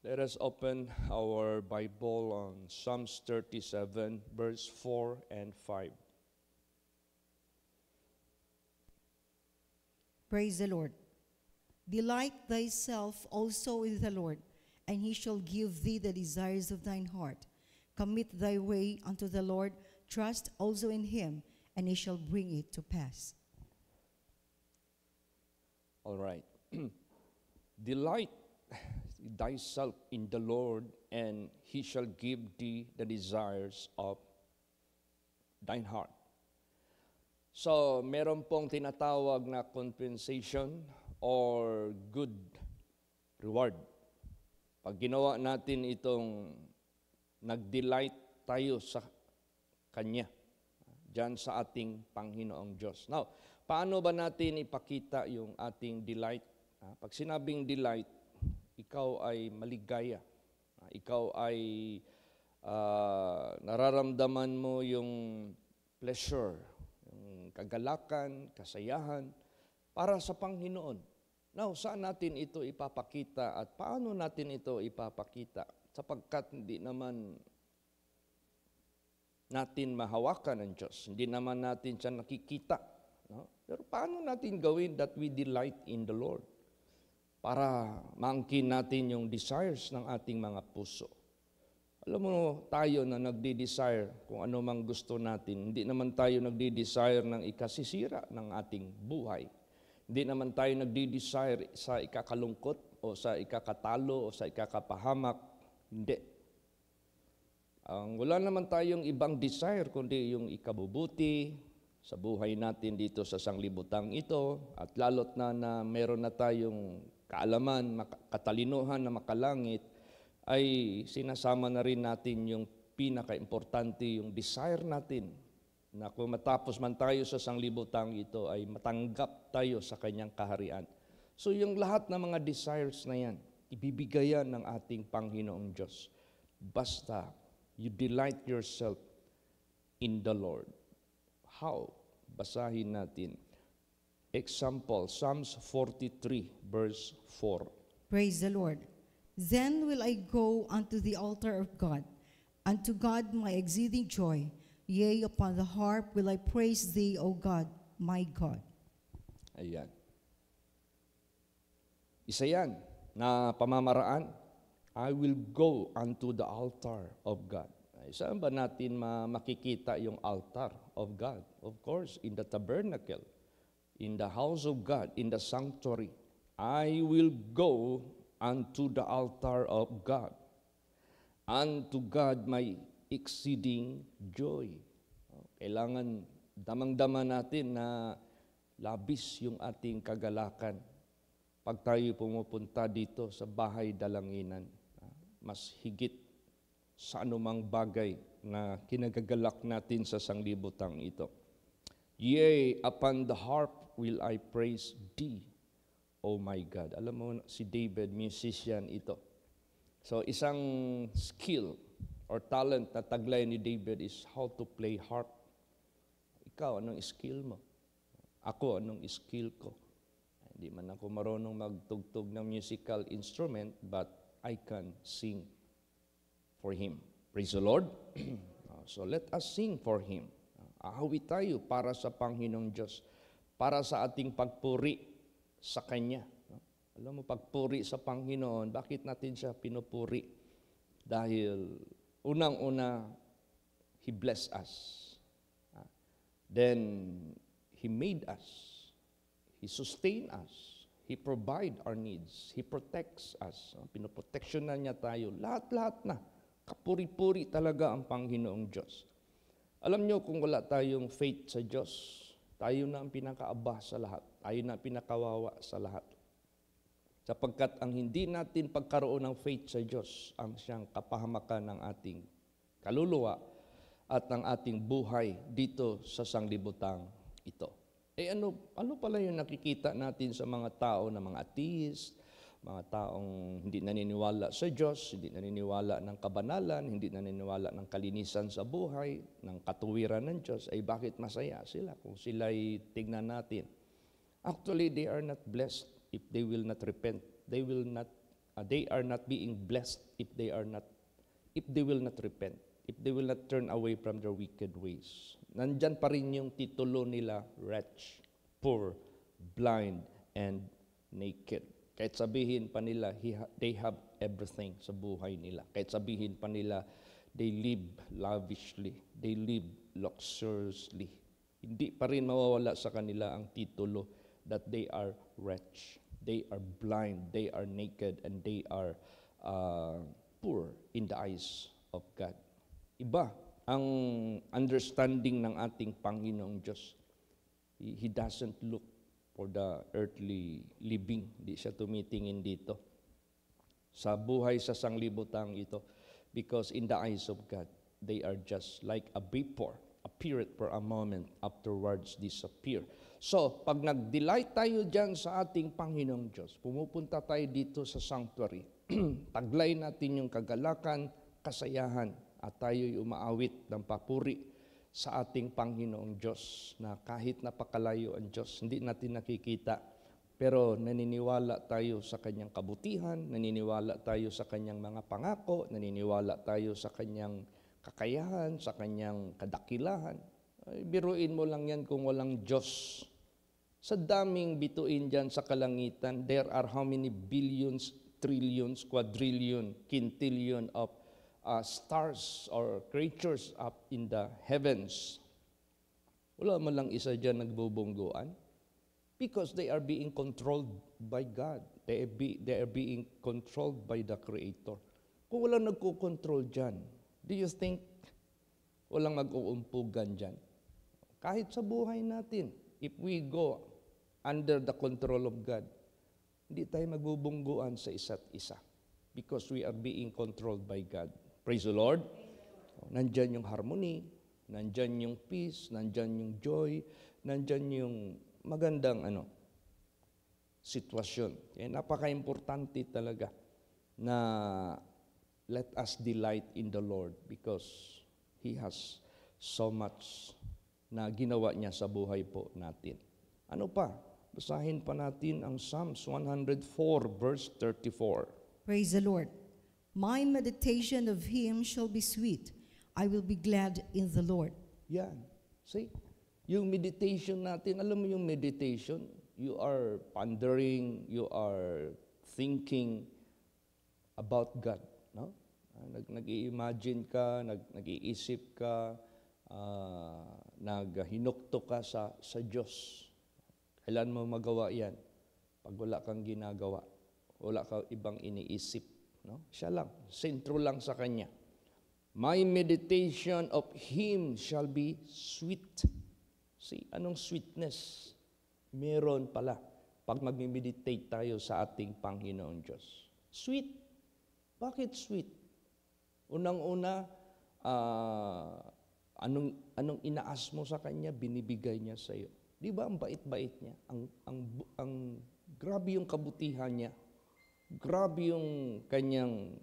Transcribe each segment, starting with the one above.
Let us open our Bible on Psalms 37, verse 4 and 5. Praise the Lord. Delight thyself also in the Lord, and he shall give thee the desires of thine heart. Commit thy way unto the Lord, trust also in him, and he shall bring it to pass. All right. Delight thyself in the Lord, and he shall give thee the desires of thine heart. So, meron pong tinatawag na compensation or good reward. Pag ginawa natin itong nag-delight tayo sa Kanya, diyan sa ating Panginoong Diyos. Now, paano ba natin ipakita yung ating delight? Pag sinabing delight, ikaw ay maligaya. Ikaw ay nararamdaman mo yung pleasure, yung kagalakan, kasayahan para sa Panginoon. Now, saan natin ito ipapakita at paano natin ito ipapakita? Sapagkat hindi naman natin mahawakan ng Diyos. Hindi naman natin siya nakikita. No? Pero paano natin gawin that we delight in the Lord? Para maangkin natin yung desires ng ating mga puso. Alam mo, tayo na nagdi-desire kung ano mang gusto natin, hindi naman tayo nagdi-desire ng ikasisira ng ating buhay. Hindi naman tayo nagdi-desire sa ikakalungkot o sa ikakatalo o sa ikakapahamak. Hindi. Wala naman tayong ibang desire kundi yung ikabubuti sa buhay natin dito sa sanglibutang ito at lalot na meron na tayong kaalaman, katalinuhan na makalangit, ay sinasama na rin natin yung pinaka-importante, yung desire natin na kung matapos man tayo sa sanglibutang ito ay matanggap tayo sa Kanyang kaharian. So yung lahat ng mga desires na yan, ibibigayan ng ating Panginoong Diyos. Basta you delight yourself in the Lord. How? Basahin natin. Example, Psalms 43, verse 4. Praise the Lord. Then will I go unto the altar of God, unto God my exceeding joy. Yea, upon the harp will I praise thee, O God, my God. Ayan. Isa yan na pamamaraan. I will go unto the altar of God. Saan ba natin makikita yung altar of God? Of course, in the tabernacle, in the house of God, in the sanctuary. I will go unto the altar of God. Unto God my exceeding joy. Kailangan damang-dama natin na labis yung ating kagalakan pag tayo pumupunta dito sa bahay dalanginan. Mas higit sa anumang bagay na kinagagalak natin sa sanglibutang ito. Yea, upon the harp will I praise thee, O my God. Alam mo, si David, musician ito. So, isang skill or talent na taglay ni David is how to play harp. Ikaw, anong skill mo? Ako, anong skill ko? Hindi man ako marunong magtugtog ng musical instrument, but I can sing for Him. Praise the Lord. So let us sing for Him. Ahawi tayo para sa Panginoong Diyos, para sa ating pagpuri sa Kanya. Alam mo, pagpuri sa Panginoon, bakit natin siya pinupuri? Dahil unang-una, He blessed us. Then, He made us. He sustained us. He provide our needs. He protects us. Pinoproteksyonan niya tayo. Lahat-lahat na. Kapuri-puri talaga ang Panginoong Diyos. Alam niyo, kung wala tayong faith sa Diyos, tayo na ang pinakaaba sa lahat. Tayo na ang pinakawawa sa lahat. Sapagkat ang hindi natin pagkaroon ng faith sa Diyos, ang siyang kapahamakan ng ating kaluluwa at ng ating buhay dito sa sanglibutang ito. Ano pala yung nakikita natin sa mga tao na mga atheist, mga taong hindi naniniwala sa Diyos, hindi naniniwala ng kabanalan, hindi naniniwala ng kalinisan sa buhay, ng katuwiran ng Diyos, ay bakit masaya sila kung sila'y tignan natin? Actually, they are not blessed if they will not repent. They will not they are not being blessed if they will not repent, if they will not turn away from their wicked ways. Nandyan pa rin yung titulo nila, wretch, poor, blind, and naked. Kahit sabihin pa nila, they have everything sa buhay nila. Kahit sabihin pa nila, they live lavishly, they live luxuriously. Hindi pa rin mawawala sa kanila ang titulo that they are wretch, they are blind, they are naked, and they are poor in the eyes of God. Iba ang understanding ng ating Panginoong Diyos. He doesn't look for the earthly living. Hindi siya tumitingin dito sa buhay sa sanglibutang ito. Because in the eyes of God, they are just like a vapor, appeared for a moment, afterwards disappear. So, pag nag-delight tayo dyan sa ating Panginoong Diyos, pumupunta tayo dito sa sanctuary, taglay natin yung kagalakan, kasayahan, at tayo'y umaawit ng papuri sa ating Panginoong Diyos na kahit napakalayo ang Diyos, hindi natin nakikita, pero naniniwala tayo sa Kanyang kabutihan, naniniwala tayo sa Kanyang mga pangako, naniniwala tayo sa Kanyang kakayahan, sa Kanyang kadakilahan. Ay, biruin mo lang yan kung walang Diyos. Sa daming bituin dyan sa kalangitan, there are how many billions, trillions, quadrillion, quintillion of stars or creatures up in the heavens. Wala man lang isa dyan nagbubungguan because they are being controlled by God. They are being controlled by the Creator. Kung wala nagko-control dyan, do you think walang mag-uumpugan dyan? Kahit sa buhay natin, if we go under the control of God, hindi tayo magbubungguan sa isa't isa because we are being controlled by God. Praise the Lord. Nandyan yung harmony, nandyan yung peace, nandyan yung joy, nandyan yung magandang sitwasyon. Kaya napaka-importante talaga na let us delight in the Lord because He has so much na ginawa niya sa buhay po natin. Ano pa? Basahin pa natin ang Psalms 104 verse 34. Praise the Lord. My meditation of him shall be sweet. I will be glad in the Lord. Yan. See? Yung meditation natin, alam mo yung meditation, you are pondering, you are thinking about God. No? Nag-i-imagine ka, nag-iisip ka, naghinukto ka sa Diyos. Kailan mo magawa yan? Pag wala kang ginagawa, wala kang ibang iniisip. No? Siya lang, sentro lang sa Kanya. My meditation of Him shall be sweet. See, anong sweetness? Meron pala pag mag-meditate tayo sa ating Panginoon Diyos. Sweet. Bakit sweet? Unang-una, anong inaas mo sa Kanya, binibigay niya sa iyo. Di ba ang bait-bait niya? Ang grabe yung kabutihan niya. Grabe yung kanyang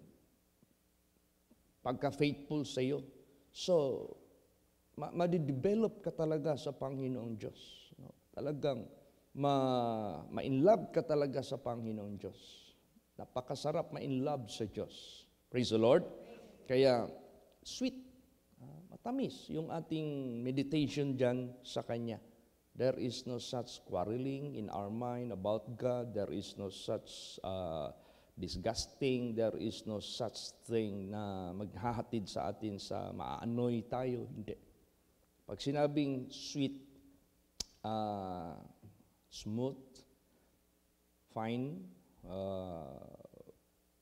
pagka-faithful sa iyo. So, ma-develop ka talaga sa Panginoong Diyos. No? Talagang ma-inlove ka talaga sa Panginoong Diyos. Napakasarap ma-inlove sa Diyos. Praise the Lord. Kaya, sweet, matamis yung ating meditation dyan sa Kanya. There is no such quarreling in our mind about God. There is no such disgusting. There is no such thing na maghahatid sa atin sa maaanoy tayo. Hindi. Pag sinabing sweet, smooth, fine,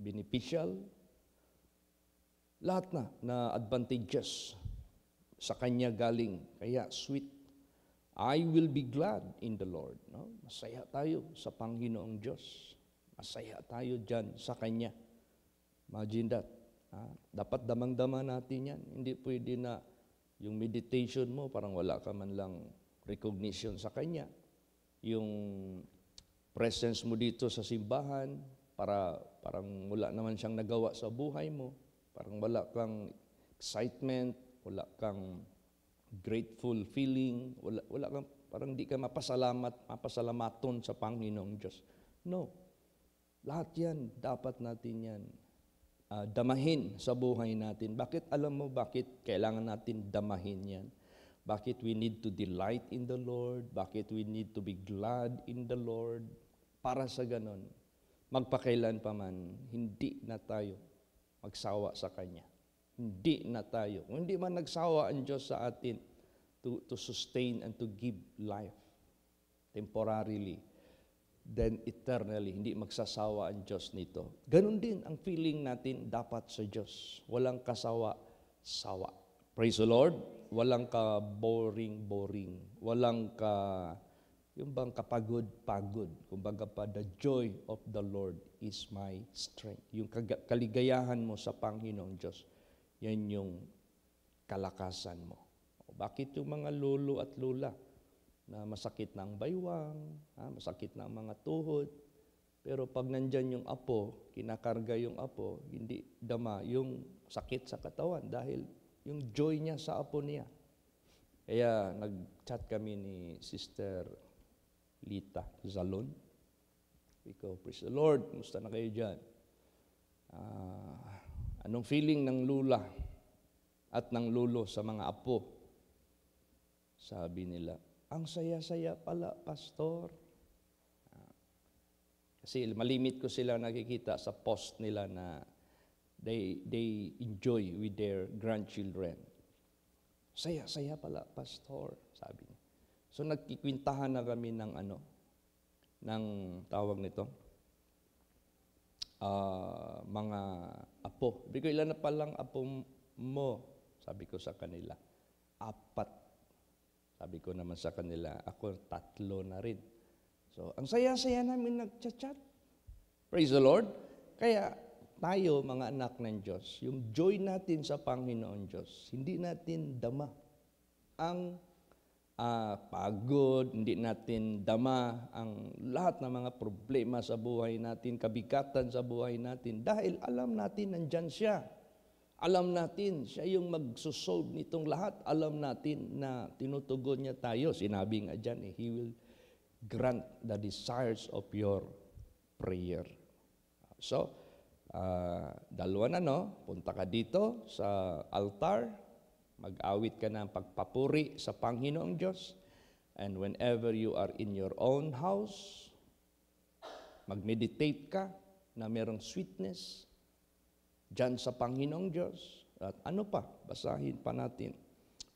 beneficial, lahat na advantageous sa Kanya galing. Kaya sweet. I will be glad in the Lord. No? Masaya tayo sa Panginoong Diyos. Masaya tayo dyan sa Kanya. Imagine that. Dapat damang-dama natin yan. Hindi pwede na yung meditation mo, parang wala ka man lang recognition sa Kanya. Yung presence mo dito sa simbahan, parang wala naman siyang nagawa sa buhay mo. Parang wala kang excitement, wala kang grateful feeling, wala kang, parang di ka mapasalamaton sa Panginoong Diyos. No. Lahat yan, dapat natin yan damahin sa buhay natin. Bakit alam mo bakit kailangan natin damahin yan? Bakit we need to delight in the Lord? Bakit we need to be glad in the Lord? Para sa ganon, magpakailan pa man, hindi na tayo magsawa sa Kanya. Hindi na tayo. Kung hindi man nagsawa ang Diyos sa atin to sustain and to give life temporarily, then eternally, hindi magsasawa ang Diyos nito. Ganon din ang feeling natin dapat sa Diyos. Walang kasawa-sawa. Praise the Lord. Walang ka boring. Walang ka, yung bang kapagod-pagod. Kumbaga pa, the joy of the Lord is my strength. Yung kaligayahan mo sa Panginoong Diyos, yan yung kalakasan mo. Bakit yung mga lolo at lola na masakit na ang baywang, masakit na ang mga tuhod, pero pag nandyan yung apo, kinakarga yung apo, hindi dama yung sakit sa katawan dahil yung joy niya sa apo niya. Kaya nag-chat kami ni Sister Lita Zalon. Ikaw, praise the Lord, kumusta na kayo dyan? Anong feeling ng lula at ng lolo sa mga apo? Sabi nila, ang saya-saya pala, Pastor. Kasi malimit ko sila nakikita sa post nila na they enjoy with their grandchildren. Saya-saya pala, Pastor, sabi niya. So nagkikwintahan na kami ng ng tawag nito, mga apo. Sabi ko, ilan na palang apo mo? Sabi ko sa kanila, 4. Sabi ko naman sa kanila, ako 3 na rin. So, ang saya-saya namin nagchat-chat. Praise the Lord. Kaya tayo, mga anak ng Diyos, yung joy natin sa Panginoon Diyos, hindi natin dama ang pagod, hindi natin dama ang lahat ng mga problema sa buhay natin, kabigatan sa buhay natin, dahil alam natin nandyan siya. Alam natin, siya yung magsusolve nitong lahat. Alam natin na tinutugon niya tayo. Sinabi nga dyan, He will grant the desires of your prayer. So, dalawa na, punta ka dito sa altar, mag-awit ka ng pagpapuri sa Panginoong Diyos, and whenever you are in your own house, mag-meditate ka na merong sweetness diyan sa Panginoong Diyos. At ano pa? Basahin pa natin.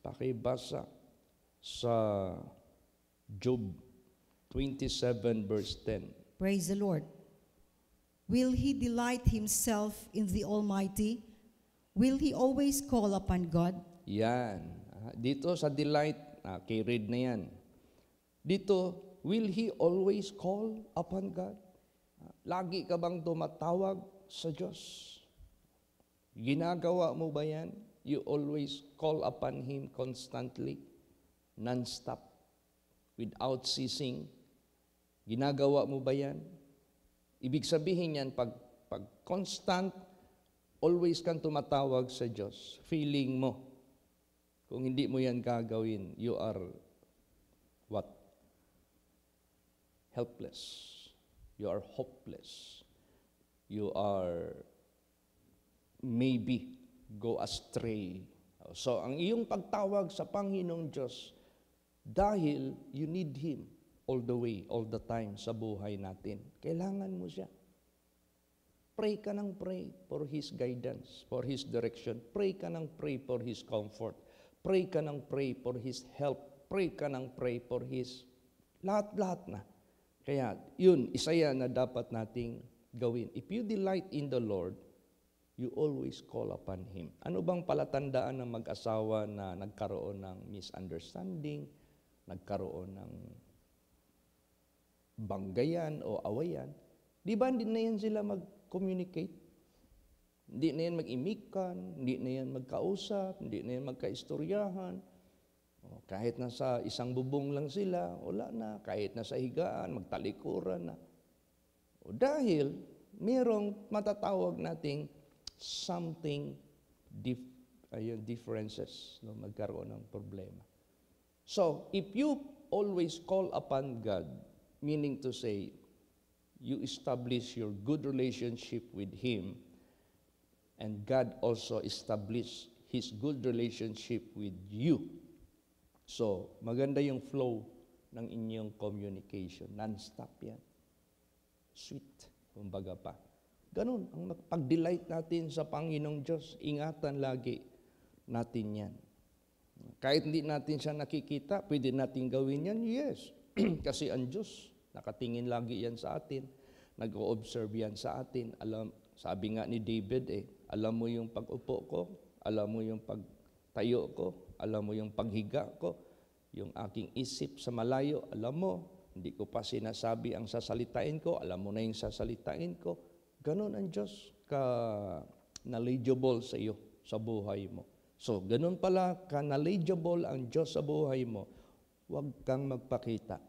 Pakibasa sa Job 27 verse 10. Praise the Lord. Will he delight himself in the Almighty? Will he always call upon God? Yan. Dito sa delight, kay read na yan. Dito, will he always call upon God? Lagi ka bang tumatawag sa Diyos? Ginagawa mo ba yan? You always call upon Him constantly, non-stop, without ceasing. Ginagawa mo ba yan? Ibig sabihin yan, pag constant, always kang tumatawag sa Diyos, feeling mo. Kung hindi mo yan gagawin, you are what? Helpless. You are hopeless. You are maybe go astray. So, ang iyong pagtawag sa Panginoong Diyos, dahil you need Him all the way, all the time sa buhay natin. Kailangan mo siya. Pray ka ng pray for His guidance, for His direction. Pray ka ng pray for His comfort. Pray ka ng pray for His help. Pray ka ng pray for His lahat-lahat na. Kaya, yun, isa yan na dapat nating gawin. If you delight in the Lord, you always call upon Him. Ano bang palatandaan ng mag-asawa na nagkaroon ng misunderstanding, nagkaroon ng banggayan o awayan? Di ba hindi na yan sila mag-communicate? Hindi na yan mag-imikan, hindi na yan magkausap, hindi na yan magkaistoryahan. Kahit nasa isang bubong lang sila, wala na. Kahit nasa higaan, magtalikuran na. Dahil mayroong matatawag nating something differences, magkaroon ng problema. So, if you always call upon God, meaning to say, you establish your good relationship with Him, and God also establish His good relationship with you. So, maganda yung flow ng inyong communication. Non-stop yan. Sweet, kumbaga pa. Ganun, ang pag-delight natin sa Panginoong Diyos, ingatan lagi natin yan. Kahit hindi natin siya nakikita, pwede natin gawin yan? Yes. Kasi ang Diyos, nakatingin lagi yan sa atin. Nag-o-observe yan sa atin. Sabi nga ni David, alam mo yung pag-upo ko, alam mo yung pagtayo ko, alam mo yung paghiga ko, yung aking isip sa malayo, alam mo, hindi ko pa sinasabi ang sasalitain ko, alam mo na yung sasalitain ko. Ganon ang Diyos ka-knowledgeable sa iyo, sa buhay mo. So, ganon pala ka-knowledgeable ang Diyos sa buhay mo, huwag kang magpakita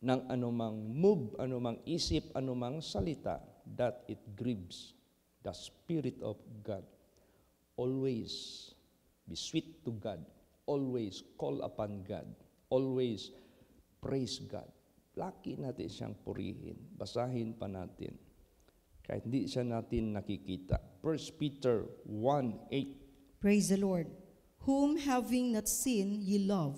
ng anumang move, anumang isip, anumang salita that it grieves the Spirit of God. Always be sweet to God. Always call upon God. Always praise God. Laki natin siyang purihin. Basahin pa natin. Kahit hindi siya natin nakikita. 1 Peter 1:8. Praise the Lord, whom having not seen ye love,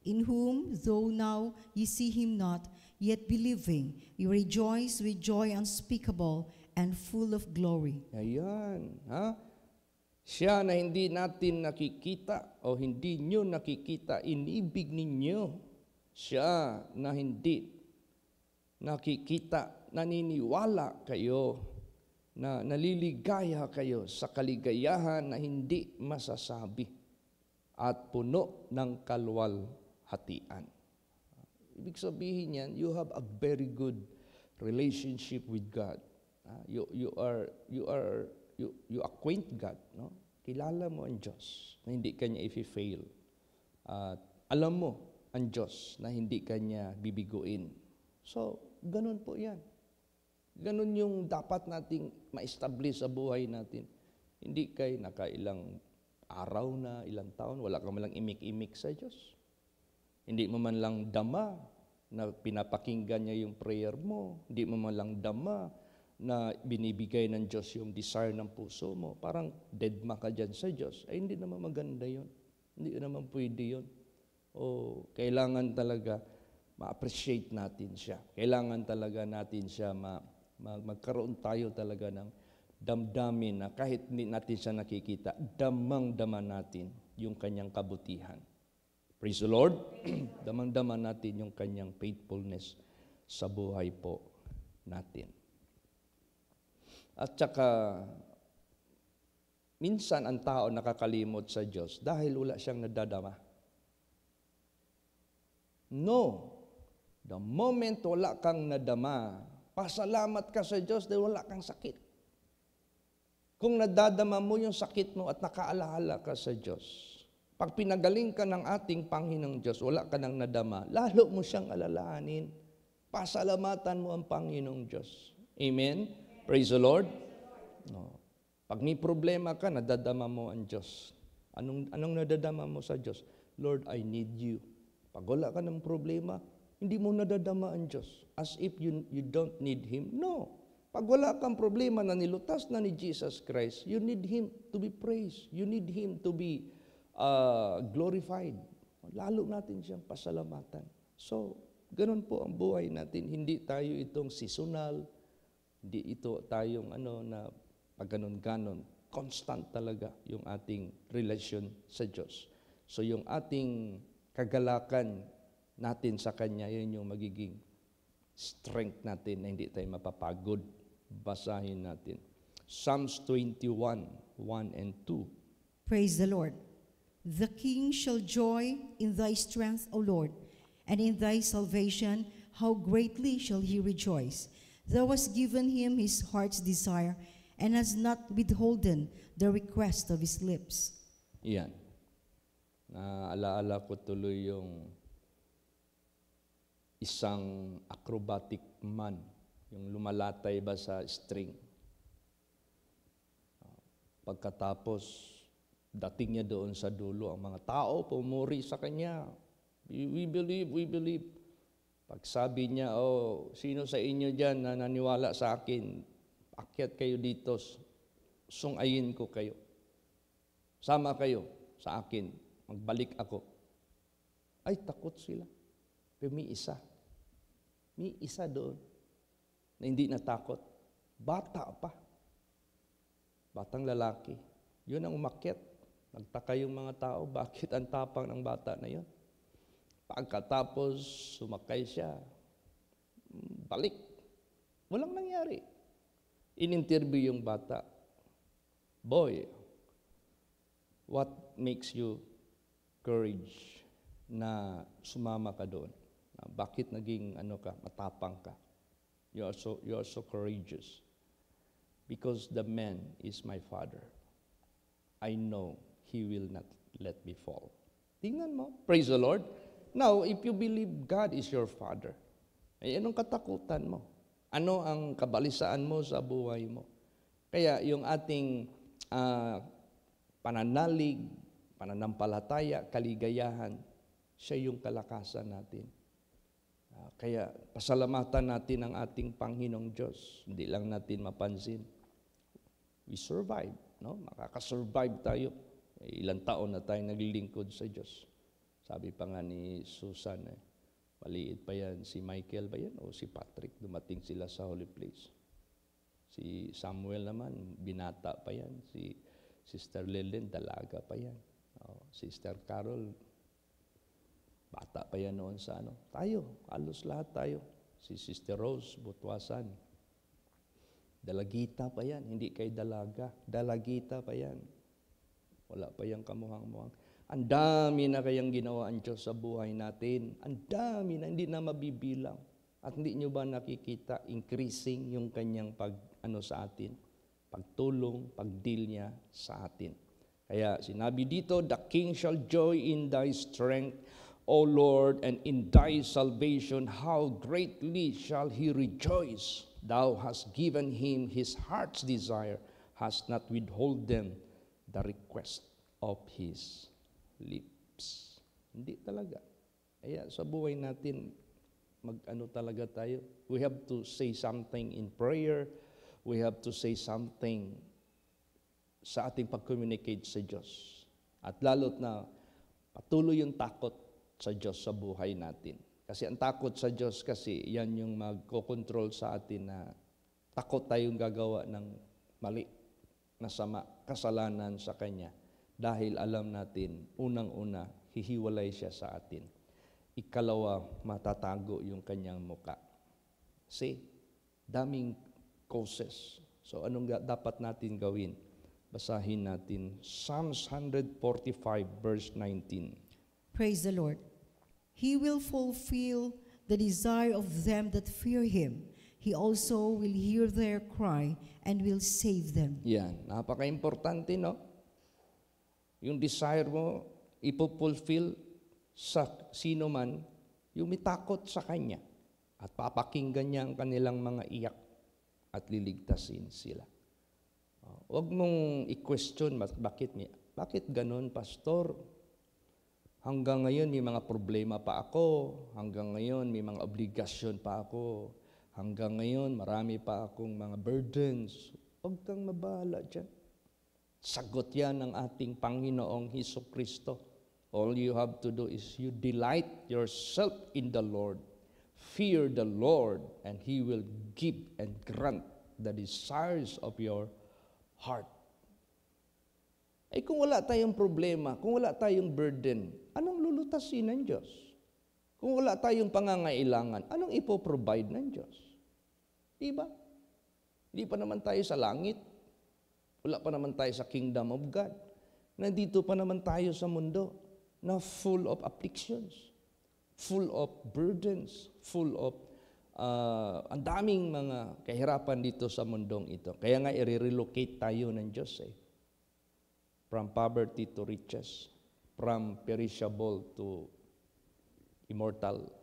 in whom, though now ye see him not, yet believing, ye rejoice with joy unspeakable and full of glory. Ayan. Ha? Siya na hindi natin nakikita o hindi nyo nakikita, inibig ninyo. Siya na hindi nakikita, naniniwala kayo, na naliligaya kayo sa kaligayahan na hindi masasabi at puno ng kalwalhatian. Ibig sabihin yan, you have a very good relationship with God. You acquaint God, no? Kilala mo ang Diyos na hindi kanya i-fail. Alam mo ang Diyos na hindi kanya bibiguin. So, ganun po yan. Ganun yung dapat nating ma-establish sa buhay natin. Hindi kay nakailang araw na, ilang taon, wala ka man lang imik-imik sa Diyos. Hindi mo man lang dama na pinapakinggan niya yung prayer mo. Hindi mo man lang dama na binibigay ng Diyos yung desire ng puso mo. Parang deadma ka dyan sa Diyos. Ay, hindi naman maganda yun. Hindi naman pwede yun. O, kailangan talaga ma-appreciate natin siya. Kailangan talaga natin siya magkaroon tayo talaga ng damdamin na kahit hindi natin siya nakikita, damang-dama natin yung kanyang kabutihan. Praise the Lord. Damang-dama natin yung kanyang faithfulness sa buhay po natin. At saka, minsan ang tao nakakalimot sa Diyos dahil wala siyang nadadama. No. The moment wala kang nadama, pasalamat ka sa Diyos dahil wala kang sakit. Kung nadadama mo yung sakit mo at nakaalaala ka sa Diyos, pag pinagaling ka ng ating Panginoong Diyos, wala ka nang nadama, lalo mo siyang alalahanin. Pasalamatan mo ang Panginoong Diyos. Amen? Praise the Lord. No. Pag may problema ka, nadadama mo ang Diyos. Anong nadadama mo sa Diyos? Lord, I need you. Pag wala ka ng problema, hindi mo nadadama ang Diyos. As if you don't need Him. No. Pag wala kang problema na nilutas na ni Jesus Christ, you need Him to be praised. You need Him to be glorified. Lalo natin siyang pasalamatan. So, ganun po ang buhay natin. Hindi tayo itong seasonal. Hindi ito tayong na pag ganon-ganon. Constant talaga yung ating relasyon sa Diyos. So, yung ating kagalakan natin sa Kanya, yun yung magiging strength natin na hindi tayo mapapagod. Basahin natin. Psalms 21, 1 and 2. Praise the Lord. The king shall joy in thy strength, O Lord, and in thy salvation, how greatly shall he rejoice. Thou hast given him his heart's desire, and hast not withholden the request of his lips. Iyan. Naalaala ko tuloy yung isang acrobatic man, yung lumalatay ba sa string. Pagkatapos, dating niya doon sa dulo, ang mga tao pumuri sa kanya. We believe. Pag sabi niya, oh, sino sa inyo dyan na naniwala sa akin, akyat kayo dito, sungayin ko kayo. Sama kayo sa akin, magbalik ako. Ay, takot sila. Pero may isa. May isa doon na hindi natakot. Bata pa. Batang lalaki. Yun ang umakyat. Nagtaka yung mga tao, bakit ang tapang ng bata na yun? Pagkatapos, sumakay siya. Balik. Walang nangyari. In-interview yung bata. Boy, what makes you courage na sumama ka doon? Bakit naging matapang ka? You are so courageous. Because the man is my father. I know he will not let me fall. Tingnan mo. Praise the Lord. Now, if you believe God is your father, ay anong katakutan mo? Ano ang kabalisaan mo sa buhay mo? Kaya yung ating pananalig, pananampalataya, kaligayahan, siya yung kalakasan natin. Kaya pasalamatan natin ang ating Panginoong Diyos. Hindi lang natin mapansin. We survive. No? Makakasurvive tayo. Ilang taon na tayo naglilingkod sa Diyos. Sabi pa nga ni Susan, maliit pa yan, si Michael ba yan o si Patrick, dumating sila sa holy place. Si Samuel naman, binata pa yan. Si Sister Lillian, dalaga pa yan. Sister Carol, bata pa yan noon sa Tayo, halos lahat tayo. Si Sister Rose, butwasan. Dalagita pa yan, hindi kay dalaga. Dalagita pa yan. Wala pa yung kamuhang-muhang. Ang dami na kayang ginawa ang Diyos sa buhay natin. Ang dami na, hindi na mabibilang. At hindi nyo ba nakikita, increasing yung kanyang sa atin? Pagtulong, pagdeal niya sa atin. Kaya sinabi dito, the king shall joy in thy strength, O Lord, and in thy salvation, how greatly shall he rejoice. Thou hast given him his heart's desire, hast not withholden the request of his lips. Hindi talaga. Kaya sa buhay natin, talaga tayo. We have to say something in prayer. We have to say something sa ating pag-communicate sa Diyos. At lalo't na patuloy yung takot sa Diyos sa buhay natin. Kasi ang takot sa Diyos kasi, yan yung magkocontrol sa atin na takot tayong gagawa ng mali, masama, kasalanan sa Kanya. Dahil alam natin, unang-una, hihiwalay siya sa atin. Ikalawa, matatago yung Kanyang muka. See, daming causes. So anong dapat natin gawin? Basahin natin Psalms 145 verse 19. Praise the Lord. He will fulfill the desire of them that fear Him. He also will hear their cry and will save them. Yan, napaka-importante, no? Yung desire mo, ipopulfill sa sino man, yung may takot sa Kanya. At papakinggan niya ang kanilang mga iyak at liligtasin sila. Huwag mong i-question, bakit ganun, Pastor? Hanggang ngayon may mga problema pa ako. Hanggang ngayon may mga obligasyon pa ako. Hanggang ngayon marami pa akong mga burdens. Huwag kang mabahala dyan. Sagot yan ng ating Panginoong Hesukristo. All you have to do is you delight yourself in the Lord. Fear the Lord, and He will give and grant the desires of your heart. Eh kung wala tayong problema, kung wala tayong burden, anong lulutasin ng Diyos? Kung wala tayong pangangailangan, anong ipoprovide ng Diyos? Diba? Hindi pa naman tayo sa langit. Wala pa naman tayo sa kingdom of God. Nandito pa naman tayo sa mundo na full of afflictions, full of burdens, full of ang daming mga kahirapan dito sa mundong ito. Kaya nga i-relocate tayo ng Diyos from poverty to riches, from perishable to immortal.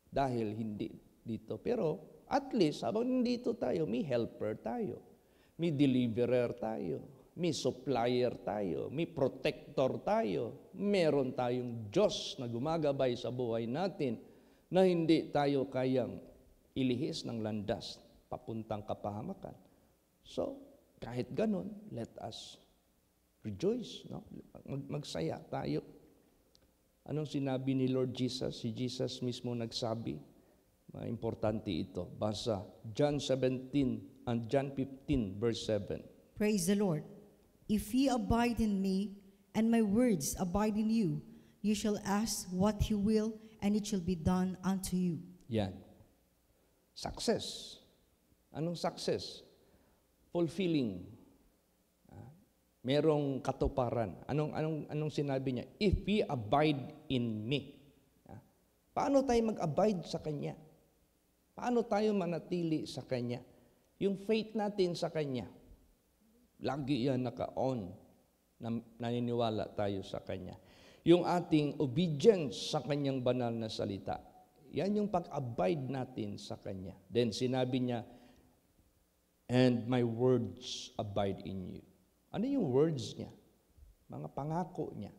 Dahil hindi dito. Pero at least, habang nandito tayo, may helper tayo, may deliverer tayo, may supplier tayo, may protector tayo, meron tayong Diyos na gumagabay sa buhay natin, na hindi tayo kayang ilihis ng landas papuntang kapahamakan. So, kahit ganun, let us rejoice. No? Magsaya tayo. Anong sinabi ni Lord Jesus? Si Jesus mismo nagsabi, importante ito. Basa, John 17 and John 15 verse 7. Praise the Lord. If ye abide in me, and my words abide in you, you shall ask what you will, and it shall be done unto you. Yan. Success. Anong success? Fulfilling. Merong katuparan. Anong sinabi niya? If ye abide in me. Paano tayo mag-abide sa Kanya? Paano tayo manatili sa Kanya? Yung faith natin sa Kanya, lagi yan naka-on. Naniniwala tayo sa Kanya. Yung ating obedience sa Kanyang banal na salita, yan yung pag-abide natin sa Kanya. Then sinabi niya, and my words abide in you. Ano yung words niya? Mga pangako niya.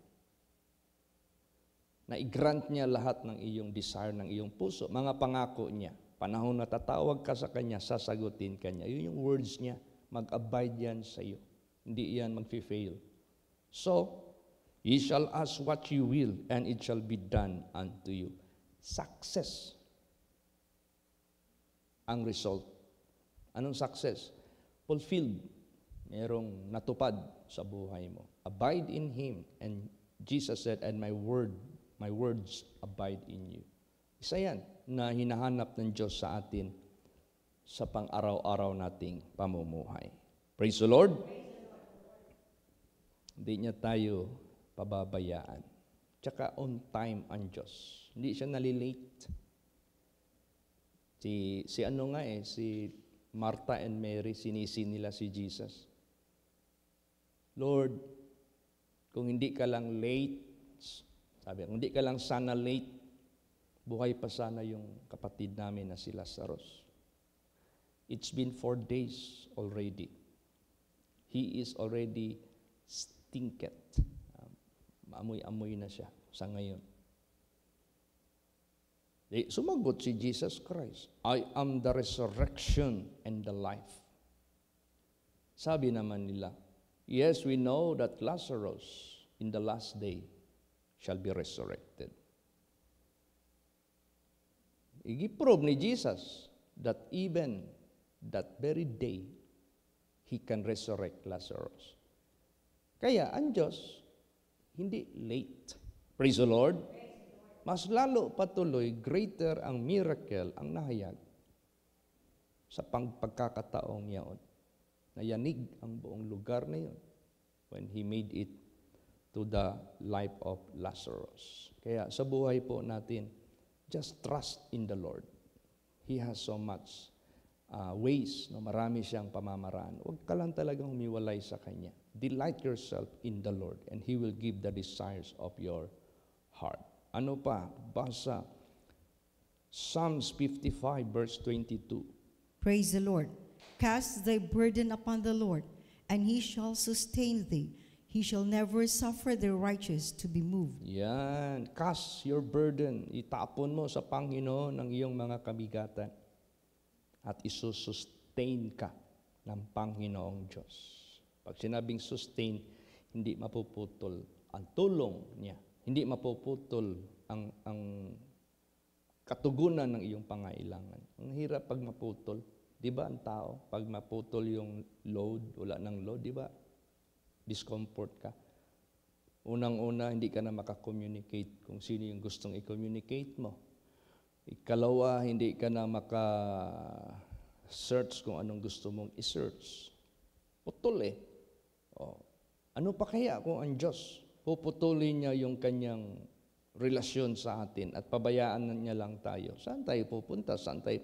Na i-grant niya lahat ng iyong desire, ng iyong puso. Mga pangako niya. Panahon na tatawag ka sa Kanya, sasagutin ka niya. Yun yung words niya. Mag-abide yan sa iyo. Hindi yan mag-fail. So, ye shall ask what you will, and it shall be done unto you. Success. Ang result. Anong success? Fulfilled. Merong natupad sa buhay mo. Abide in Him. And Jesus said, and my words abide in you. Isa yan na hinahanap ng Diyos sa atin sa pang-araw-araw nating pamumuhay. Praise the Lord. Hindi niya tayo pababayaan. Tsaka on time ang Diyos. Hindi siya nalilate. Si Martha and Mary, sinisi nila si Jesus. Lord, kung hindi ka lang late, kung hindi ka lang sana late, buhay pa sana yung kapatid namin na si Lazarus. It's been 4 days already. He is already stinket. Maamoy-amoy na siya sa ngayon. Sumagot si Jesus Christ, I am the resurrection and the life. Sabi naman nila, yes, we know that Lazarus in the last day shall be resurrected. I-prove ni Jesus that even that very day, He can resurrect Lazarus. Kaya ang Diyos, hindi late. Praise the Lord. Mas lalo patuloy, greater ang miracle ang nahayag sa pagkakataong yaon. Nayanig ang buong lugar na yun when He made it to the life of Lazarus. Kaya sa buhay po natin, just trust in the Lord. He has so much ways, no? Marami siyang pamamaraan. Huwag ka lang talagang humiwalay sa Kanya. Delight yourself in the Lord and He will give the desires of your heart. Ano pa? Basa Psalms 55 verse 22. Praise the Lord. Cast thy burden upon the Lord, and He shall sustain thee. He shall never suffer the righteous to be moved. Yan. Cast your burden. Itapon mo sa Panginoon ang iyong mga kabigatan. At isusustain ka ng Panginoong Diyos. Pag sinabing sustain, hindi mapuputol ang tulong niya. Hindi mapuputol ang katugunan ng iyong pangailangan. Ang hirap pag maputol. Di ba ang tao, pag maputol yung load, wala ng load, di ba? Discomfort ka. Unang-una, hindi ka na makakommunicate kung sino yung gustong i-communicate mo. Ikalawa, hindi ka na maka-search kung anong gusto mong i-search. Putol eh. O, ano pa kaya kung ang Diyos puputulin niya yung kanyang relasyon sa atin at pabayaan niya lang tayo? Saan tayo pupunta? Saan tayo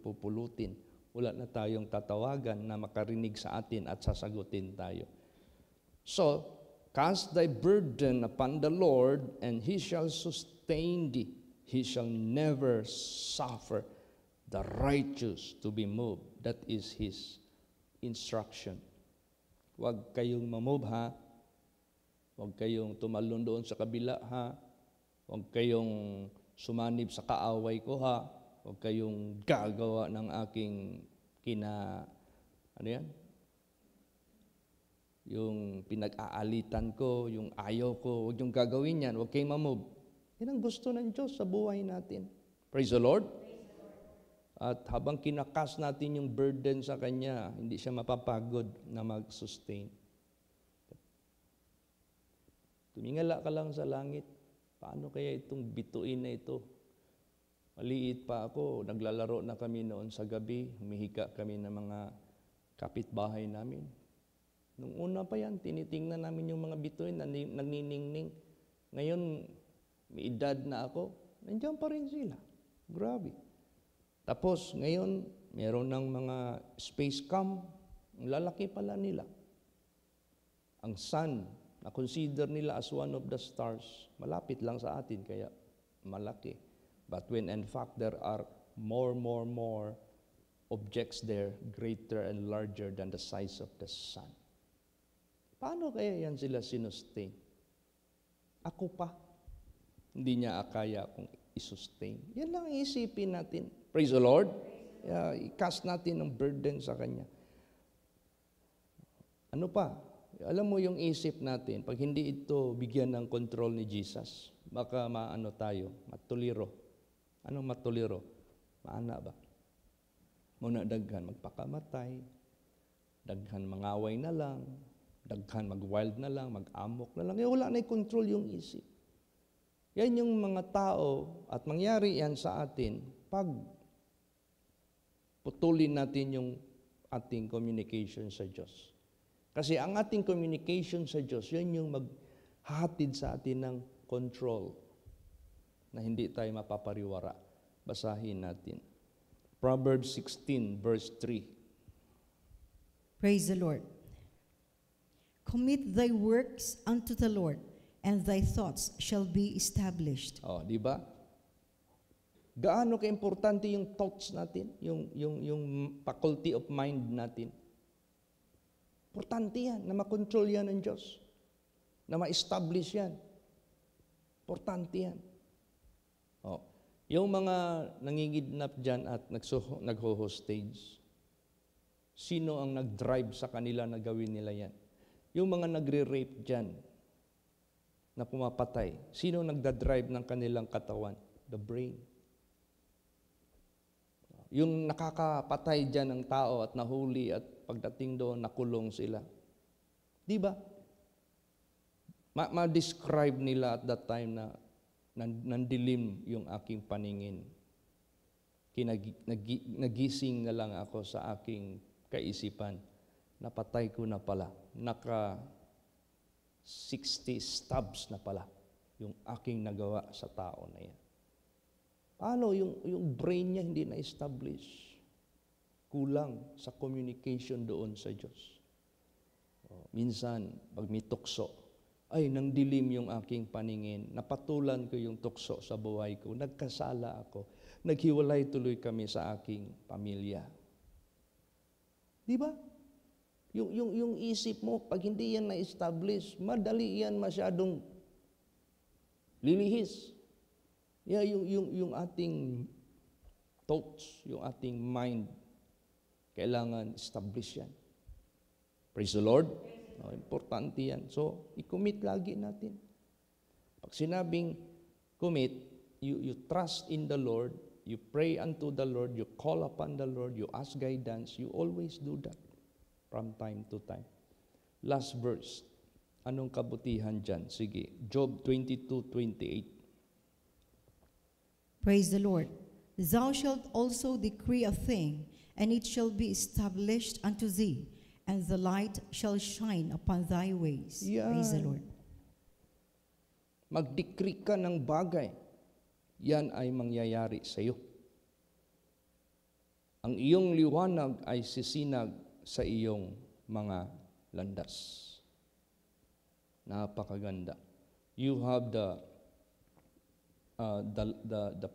pupulutin? Wala na tayong tatawagan na makarinig sa atin at sasagutin tayo. So, cast thy burden upon the Lord, and He shall sustain thee. He shall never suffer the righteous to be moved. That is His instruction. Huwag kayong mamove, ha? Huwag kayong tumalon doon sa kabila, ha? Huwag kayong sumanib sa kaaway ko ha. Huwag kayong gagawa ng aking ano yan? Yung pinag-aalitan ko, yung ayaw ko, huwag yung gagawin yan, huwag kayong mamove. Yan ang gusto ng Diyos sa buhay natin. Praise the Lord. At habang kinakas natin yung burden sa Kanya, hindi siya mapapagod na mag-sustain. Tumingala ka lang sa langit. Paano kaya itong bituin na ito? Maliit pa ako, naglalaro na kami noon sa gabi, humihiga kami ng mga kapitbahay namin. Nung una pa yan, tinitingnan namin yung mga bituin na nagniningning. Ngayon, may edad na ako, nandiyan pa rin sila. Grabe. Tapos, ngayon, meron ng mga space cam, ang lalaki pala nila. Ang sun, na-consider nila as one of the stars, malapit lang sa atin, kaya malaki. But when in fact there are more objects there, greater and larger than the size of the sun. Paano kaya yan sila sinustain? Ako pa. Hindi niya akaya kung isustain. Yan lang ang isipin natin. Praise the Lord. I-cast natin ang burden sa Kanya. Ano pa? Alam mo yung isip natin, pag hindi ito bigyan ng control ni Jesus, baka matuliro. Anong matuliro? Maana ba? Muna daghan magpakamatay, daghan mangaway na lang, daghan mag-wild na lang, mag-amok na lang. Wala na i-control yung isip. Yan yung mga tao, at mangyari yan sa atin, pag putulin natin yung ating communication sa Diyos. Kasi ang ating communication sa Diyos, yan yung maghahatid sa atin ng control na hindi tayo mapapariwara. Basahin natin. Proverbs 16, verse 3. Praise the Lord. Commit thy works unto the Lord, and thy thoughts shall be established. Oh, di ba? Gaano ka-importante yung thoughts natin, yung faculty of mind natin. Importante yan, na makontrol yan ng Diyos. Na ma-establish yan. Importante yan. Oh. Yung mga nangingidnap dyan at nagho-hostage, sino ang nag-drive sa kanila na gawin nila yan? Yung mga nagre-rape dyan, na pumapatay, sino nagda-drive ng kanilang katawan? The brain. Yung nakakapatay dyan ng tao at nahuli at pagdating doon, nakulong sila. Di ba? Ma-describe nila at that time na nandilim yung aking paningin. Nagising na lang ako sa aking kaisipan. Napatay ko na pala. 60 stabs na pala yung aking nagawa sa tao na yan. Paano yung brain niya hindi na-establish? Kulang sa communication doon sa Diyos. Minsan, pag may tukso, ay, nang dilim yung aking paningin, napatulan ko yung tukso sa buhay ko, nagkasala ako, naghiwalay tuloy kami sa aking pamilya. Di ba? Yung isip mo, pag hindi yan na-establish, madali yan masyadong lilihis. Yung ating thoughts, yung ating mind, kailangan establish yan. Praise the Lord. Importante yan. So, i-commit lagi natin. Pag sinabing commit, you trust in the Lord, you pray unto the Lord, you call upon the Lord, you ask guidance, you always do that from time to time. Last verse. Anong kabutihan dyan? Sige. Job 22:28. Praise the Lord. Thou shalt also decree a thing, and it shall be established unto thee, and the light shall shine upon thy ways. Yan. Praise the Lord. Mag-decree ka ng bagay. Yan ay mangyayari sa iyo. Ang iyong liwanag ay sisinag sa iyong mga landas. Napakaganda. You have the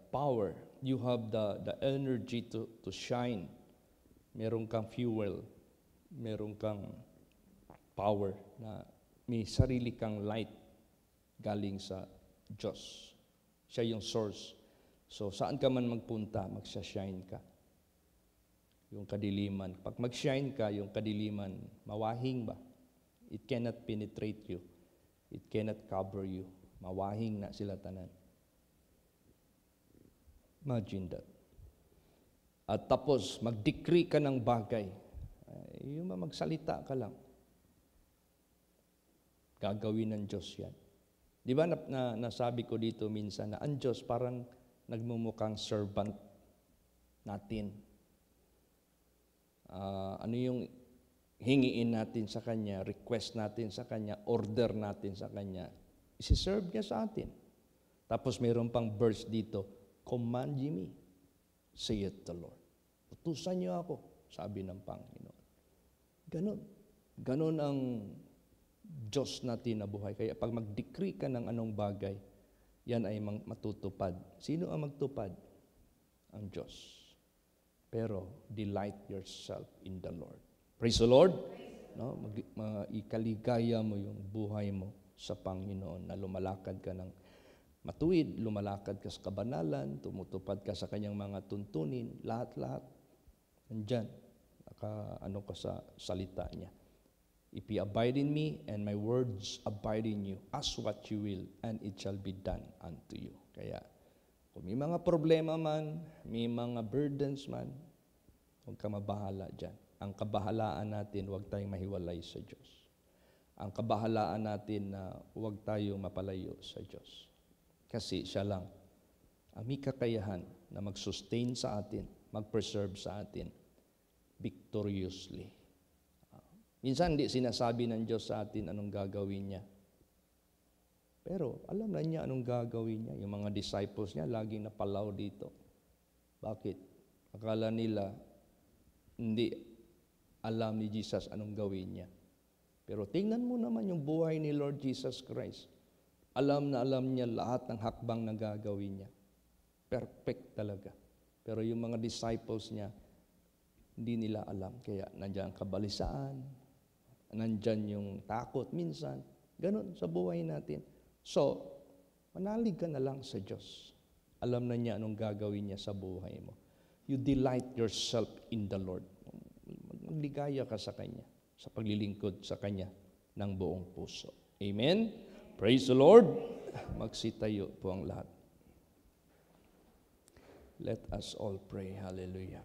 power. You have the energy to shine. Meron kang fuel. Meron kang power na may sarili kang light galing sa Diyos. Siya yung source. So saan ka man magpunta, magsashine ka. Yung kadiliman. Pag mag-shine ka, yung kadiliman, mawahing ba? It cannot penetrate you. It cannot cover you. Mawahing na sila tanan. Imagine that. At tapos, mag-decree ka ng bagay. Yung magsalita ka lang. Gagawin ng Diyos yan. Di ba nasabi ko dito minsan na ang Diyos parang nagmumukhang servant natin. Ano yung hingiin natin sa Kanya, request natin sa Kanya, order natin sa Kanya, isi-serve niya sa atin. Tapos mayroon pang verse dito, command ye me, saith the Lord. Utusan niyo ako, sabi ng Panginoon. Ganon. Ganon ang Diyos natin na buhay. Kaya pag mag-decree ka ng anong bagay, yan ay matutupad. Sino ang magtupad? Ang Diyos. Pero delight yourself in the Lord. Praise the Lord. No? Ikaligaya mo yung buhay mo sa Panginoon na lumalakad ka ng matuwid, lumalakad ka sa kabanalan, tumutupad ka sa kanyang mga tuntunin, lahat-lahat. Nandyan, ano ka sa salita niya. If you abide in me and my words abide in you, ask what you will and it shall be done unto you. Kaya, kung may mga problema man, may mga burdens man, huwag ka mabahala dyan. Ang kabahalaan natin, huwag tayong mahiwalay sa Diyos. Ang kabahalaan natin na huwag tayong mapalayo sa Diyos. Kasi siya lang ang may kakayahan na mag-sustain sa atin, mag-preserve sa atin victoriously. Minsan hindi sinasabi ng Diyos sa atin anong gagawin niya. Pero alam na niya anong gagawin niya. Yung mga disciples niya, laging napalaw dito. Bakit? Akala nila, hindi alam ni Jesus anong gawin niya. Pero tingnan mo naman yung buhay ni Lord Jesus Christ. Alam na alam niya lahat ng hakbang na gagawin niya. Perfect talaga. Pero yung mga disciples niya, hindi nila alam. Kaya nandiyan ang kabalisaan, nandiyan yung takot minsan. Ganon sa buhay natin. So, manalig ka na lang sa Diyos. Alam na niya anong gagawin niya sa buhay mo. You delight yourself in the Lord. Magligaya ka sa Kanya, sa paglilingkod sa Kanya ng buong puso. Amen? Praise the Lord. Magsitayo po ang lahat. Let us all pray. Hallelujah.